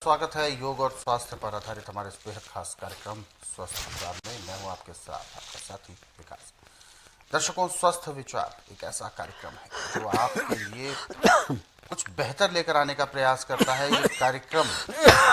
स्वागत है योग और स्वास्थ्य पर आधारित हमारे इस बेहद खास कार्यक्रम स्वस्थ विचार में। मैं हूं आपके साथ आपका साथी विकास। दर्शकों, स्वस्थ विचार एक ऐसा कार्यक्रम है जो आपके लिए कुछ बेहतर लेकर आने का प्रयास करता है। ये कार्यक्रम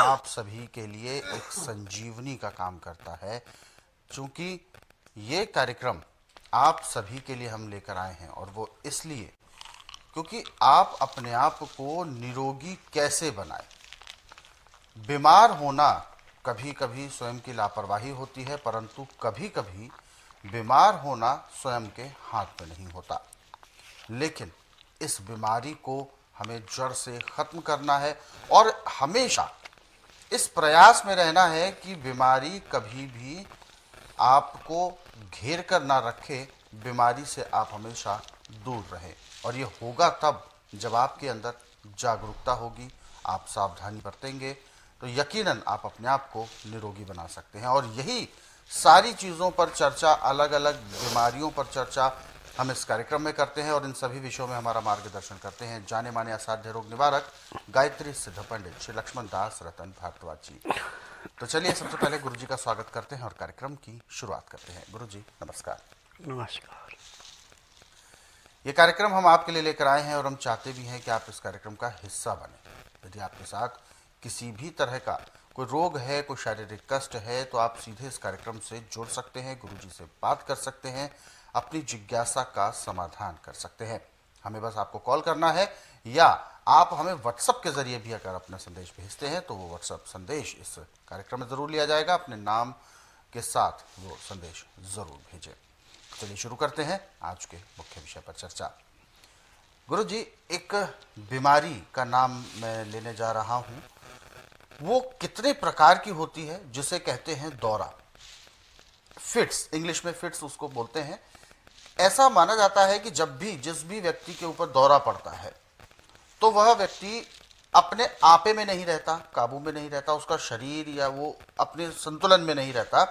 आप सभी के लिए एक संजीवनी का काम करता है, क्योंकि ये कार्यक्रम आप सभी के लिए हम लेकर आए हैं, और वो इसलिए क्योंकि आप अपने आप को निरोगी कैसे बनाएं। बीमार होना कभी कभी स्वयं की लापरवाही होती है, परंतु कभी कभी बीमार होना स्वयं के हाथ में नहीं होता। लेकिन इस बीमारी को हमें जड़ से खत्म करना है और हमेशा इस प्रयास में रहना है कि बीमारी कभी भी आपको घेर कर ना रखे, बीमारी से आप हमेशा दूर रहें। और ये होगा तब जब आपके अंदर जागरूकता होगी, आप सावधानी बरतेंगे, तो यकीनन आप अपने आप को निरोगी बना सकते हैं। और यही सारी चीज़ों पर चर्चा, अलग अलग बीमारियों पर चर्चा हम इस कार्यक्रम में करते हैं, और इन सभी विषयों में हमारा मार्गदर्शन करते हैं जाने माने असाध्य रोग निवारक गायत्री सिद्ध पंडित श्री लक्ष्मण दास रतन भारद्वाज जी। तो चलिए सबसे पहले गुरु जी का स्वागत करते हैं और कार्यक्रम की शुरुआत करते हैं। गुरु जी नमस्कार। नमस्कार। ये कार्यक्रम हम आपके लिए लेकर आए हैं और हम चाहते भी हैं कि आप इस कार्यक्रम का हिस्सा बने। यदि आपके साथ किसी भी तरह का कोई रोग है, कोई शारीरिक कष्ट है, तो आप सीधे इस कार्यक्रम से जुड़ सकते हैं, गुरु जी से बात कर सकते हैं, अपनी जिज्ञासा का समाधान कर सकते हैं। हमें बस आपको कॉल करना है, या आप हमें व्हाट्सएप के जरिए भी अगर अपना संदेश भेजते हैं तो वो व्हाट्सएप संदेश इस कार्यक्रम में ज़रूर लिया जाएगा। अपने नाम के साथ वो संदेश ज़रूर भेजें। चलिए शुरू करते हैं आज के मुख्य विषय पर चर्चा। गुरु जी, एक बीमारी का नाम मैं लेने जा रहा हूँ। वो कितने प्रकार की होती है, जिसे कहते हैं दौरा, फिट्स, इंग्लिश में फिट्स उसको बोलते हैं। ऐसा माना जाता है कि जब भी जिस भी व्यक्ति के ऊपर दौरा पड़ता है तो वह व्यक्ति अपने आपे में नहीं रहता, काबू में नहीं रहता, उसका शरीर या वो अपने संतुलन में नहीं रहता,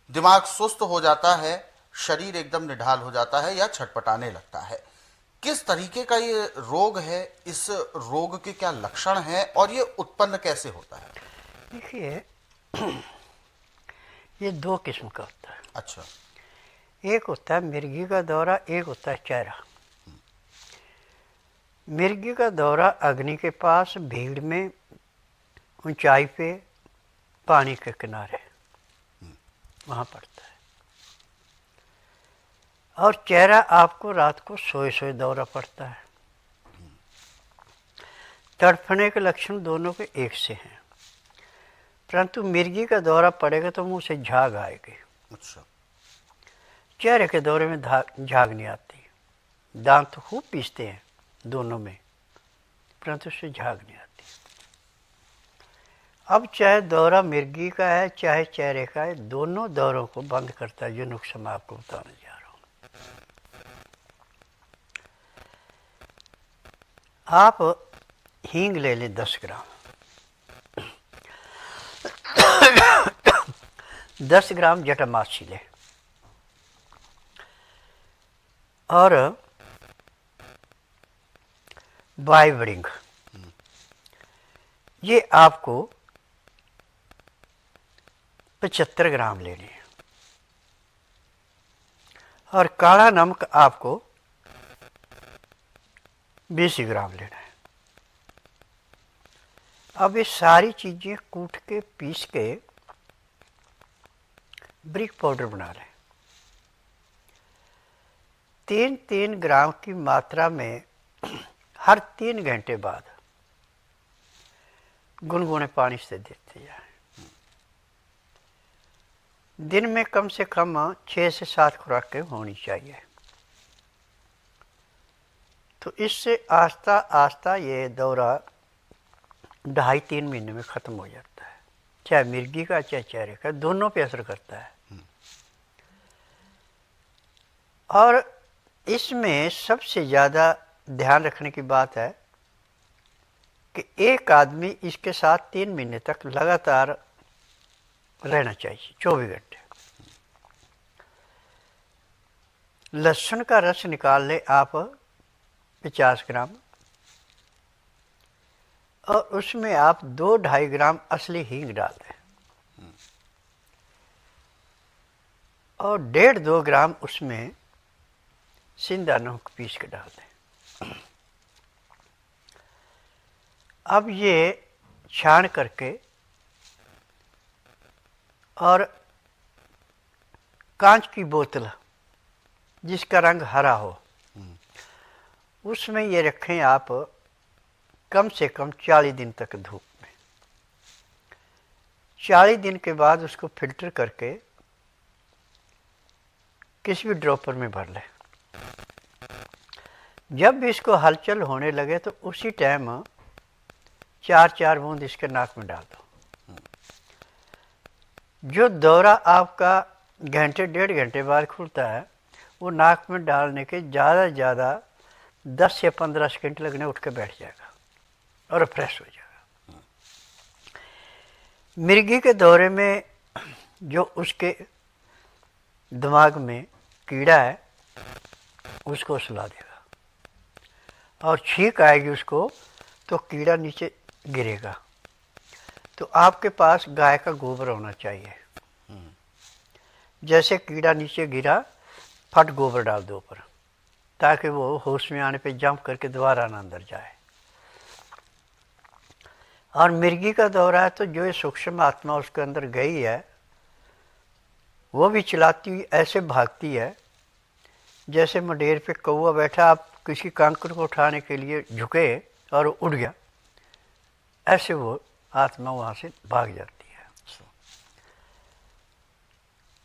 दिमाग सुस्त हो जाता है, शरीर एकदम निढाल हो जाता है या छटपटाने लगता है। किस तरीके का ये रोग है, इस रोग के क्या लक्षण हैं और ये उत्पन्न कैसे होता है? देखिए, ये दो किस्म का होता है। अच्छा। एक होता है मिर्गी का दौरा, एक होता है चेहरा। मिर्गी का दौरा अग्नि के पास, भीड़ में, ऊंचाई पे, पानी के किनारे, वहाँ पड़ता है। और चेहरा आपको रात को सोए सोए दौरा पड़ता है। तड़फने के लक्षण दोनों के एक से हैं, परंतु मिर्गी का दौरा पड़ेगा तो मुंह से झाग आएगी। अच्छा। चेहरे के दौरे में झाग नहीं आती। दांत तो खूब पीसते हैं दोनों में, परंतु उससे झाग नहीं आती। अब चाहे दौरा मिर्गी का है चाहे चेहरे का है, दोनों दौरों को बंद करता है, जो नुक्सा मैं आपको बताने जा रहा हूँ। आप हींग ले लें 10 ग्राम। 10 ग्राम जटामासी लें, और बाइवरिंग, ये आपको 75 ग्राम लेने हैं, और काला नमक आपको 20 ग्राम लेना है। अब ये सारी चीज़ें कूट के पीस के ब्रिक पाउडर बना लें। 3-3 ग्राम की मात्रा में हर 3 घंटे बाद गुनगुने पानी से देते जाएं। दिन में कम से कम 6 से 7 खुराकें होनी चाहिए। तो इससे आस्ता आस्ता ये दौरा 2.5-3 महीने में ख़त्म हो जाता है। चाहे मिर्गी का चाहे चेहरे का, दोनों पे असर करता है। और इसमें सबसे ज़्यादा ध्यान रखने की बात है कि एक आदमी इसके साथ 3 महीने तक लगातार रहना चाहिए, 24 घंटे। लहसुन का रस निकाल ले आप 50 ग्राम, और उसमें आप 2-2.5 ग्राम असली हींग डाल दें और 1.5-2 ग्राम उसमें सिंधा नमक पीस के डाल दें। अब ये छान करके और कांच की बोतल जिसका रंग हरा हो उसमें ये रखें आप कम से कम 40 दिन तक धूप में। 40 दिन के बाद उसको फिल्टर करके किसी भी ड्रॉपर में भर लें। जब भी इसको हलचल होने लगे तो उसी टाइम 4-4 बूंद इसके नाक में डाल दो। जो दौरा आपका घंटे 1.5 घंटे बाद खुलता है वो नाक में डालने के ज़्यादा से ज़्यादा 10 से 15 सेकंड लगने उठ के बैठ जाएगा और फ्रेश हो जाएगा। मिर्गी के दौरे में जो उसके दिमाग में कीड़ा है उसको सुला देगा और छींक आएगी उसको तो कीड़ा नीचे गिरेगा। तो आपके पास गाय का गोबर होना चाहिए। जैसे कीड़ा नीचे गिरा फट गोबर डाल दो ऊपर ताकि वो होश में आने पे जंप करके दोबारा ना अंदर जाए। और मिर्गी का दौरा है तो जो ये सूक्ष्म आत्मा उसके अंदर गई है वो भी चिल्लाती हुई ऐसे भागती है जैसे मडेर पे कौवा बैठा, आप किसी कंकड़ को उठाने के लिए झुके और उड़ गया, ऐसे वो आत्मा वहाँ से भाग जाती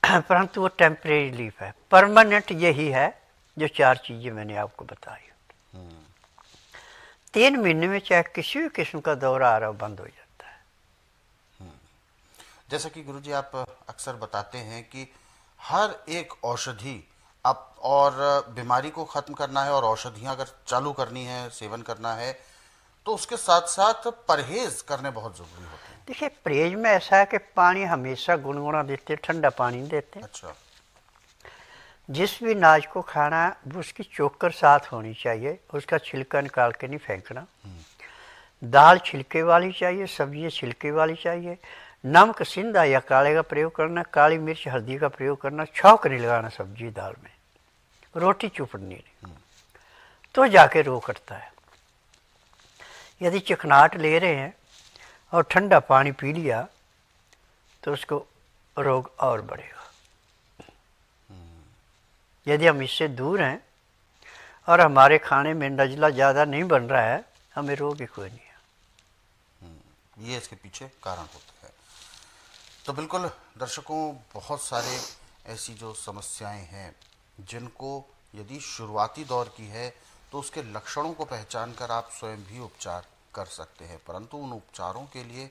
है। परंतु वो टेम्परेरी रिलीफ है। परमानेंट यही है जो 4 चीज़ें मैंने आपको बताई। 3 महीने में चाहे किसी भी किस्म का दौरा आ रहा हो बंद हो जाता है। जैसा कि गुरुजी आप अक्सर बताते हैं कि हर एक औषधि आप और बीमारी को खत्म करना है और औषधियां अगर चालू करनी है, सेवन करना है, तो उसके साथ साथ परहेज करने बहुत जरूरी होते हैं। देखिए परहेज में ऐसा है कि पानी हमेशा गुनगुना देते, ठंडा पानी देते। अच्छा। जिस भी अनाज को खाना है उसकी चोकर साथ होनी चाहिए, उसका छिलका निकाल के नहीं फेंकना। दाल छिलके वाली चाहिए, सब्जियाँ छिलके वाली चाहिए। नमक सिंधा या काले का प्रयोग करना, काली मिर्च हल्दी का प्रयोग करना, छौंक नहीं लगाना सब्जी दाल में, रोटी चुपड़नी नहीं, तो जाके रोग कटता है। यदि चिकनाहट ले रहे हैं और ठंडा पानी पी लिया तो उसको रोग और बढ़ेगा। यदि हम इससे दूर हैं और हमारे खाने में नजला ज़्यादा नहीं बन रहा है, हमें रोग ही कोई नहीं है। ये इसके पीछे कारण होते हैं। तो बिल्कुल दर्शकों, बहुत सारे ऐसी जो समस्याएं हैं जिनको यदि शुरुआती दौर की है तो उसके लक्षणों को पहचान कर आप स्वयं भी उपचार कर सकते हैं, परंतु उन उपचारों के लिए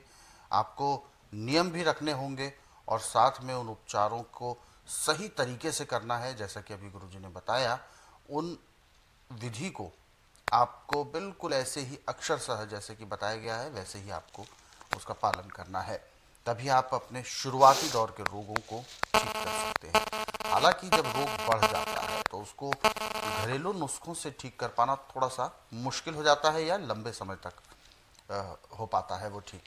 आपको नियम भी रखने होंगे और साथ में उन उपचारों को सही तरीके से करना है। जैसा कि अभी गुरुजी ने बताया, उन विधि को आपको बिल्कुल ऐसे ही अक्षरशः जैसे कि बताया गया है वैसे ही आपको उसका पालन करना है, तभी आप अपने शुरुआती दौर के रोगों को ठीक कर सकते हैं। हालांकि जब रोग बढ़ जाता है तो उसको घरेलू नुस्खों से ठीक कर पाना थोड़ा सा मुश्किल हो जाता है या लंबे समय तक हो पाता है वो ठीक,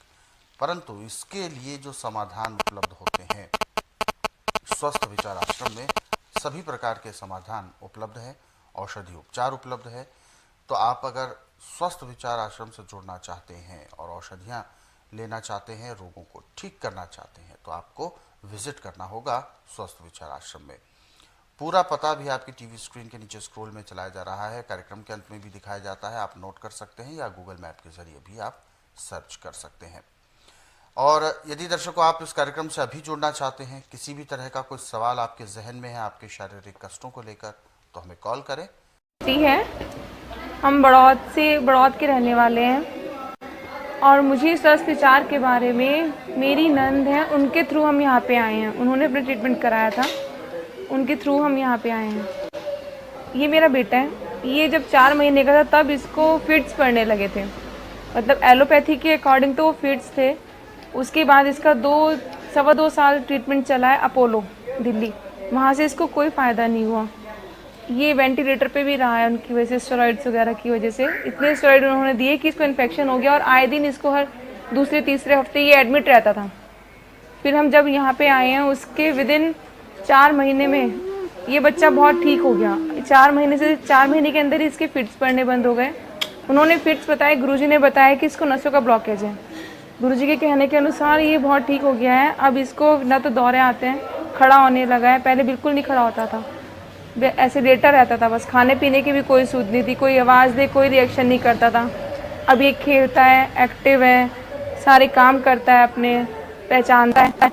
परंतु इसके लिए जो समाधान उपलब्ध होते हैं स्वस्थ विचार आश्रम में, सभी प्रकार के समाधान उपलब्ध है, औषधि उपचार उपलब्ध है। तो आप अगर स्वस्थ विचार आश्रम से जुड़ना चाहते हैं और औषधियाँ लेना चाहते हैं, रोगों को ठीक करना चाहते हैं, तो आपको विजिट करना होगा स्वस्थ विचार आश्रम में। पूरा पता भी आपकी टीवी स्क्रीन के नीचे स्क्रॉल में चलाया जा रहा है, कार्यक्रम के अंत में भी दिखाया जाता है, आप नोट कर सकते हैं या गूगल मैप के जरिए भी आप सर्च कर सकते हैं। और यदि दर्शकों आप इस कार्यक्रम से अभी जुड़ना चाहते हैं, किसी भी तरह का कोई सवाल आपके जहन में है आपके शारीरिक कष्टों को लेकर, तो हमें कॉल करें। है हम बड़ौद के रहने वाले हैं और मुझे स्वस्थ विचार के बारे में मेरी नंद है, उनके थ्रू हम यहाँ पे आए हैं। उन्होंने अपना ट्रीटमेंट कराया था, उनके थ्रू हम यहाँ पे आए हैं। ये मेरा बेटा है, ये जब 4 महीने का था तब इसको फिट्स पड़ने लगे थे, मतलब एलोपैथी के अकॉर्डिंग तो वो फिट्स थे। उसके बाद इसका 2-2.25 साल ट्रीटमेंट चला है अपोलो दिल्ली, वहाँ से इसको कोई फ़ायदा नहीं हुआ। ये वेंटिलेटर पे भी रहा है उनकी वजह से, स्टेरॉइड्स वगैरह की वजह से। इतने स्टेरॉइड उन्होंने दिए कि इसको इन्फेक्शन हो गया और आए दिन इसको हर दूसरे तीसरे हफ्ते ये एडमिट रहता था। फिर हम जब यहाँ पे आए हैं उसके विदिन 4 महीने में ये बच्चा बहुत ठीक हो गया। 4 महीने के अंदर ही इसके फिट्स पड़ने बंद हो गए। उन्होंने फिट्स बताए, गुरुजी ने बताया कि इसको नसों का ब्लॉकेज है। गुरुजी के कहने के अनुसार ये बहुत ठीक हो गया है। अब इसको ना तो दौरे आते हैं, खड़ा होने लगा है, पहले बिल्कुल नहीं खड़ा होता था, ऐसे लेटा रहता था बस। खाने पीने की भी कोई सूझ नहीं थी, कोई आवाज़ दे कोई रिएक्शन नहीं करता था। अब ये खेलता है, एक्टिव है, सारे काम करता है, अपने पहचानता है।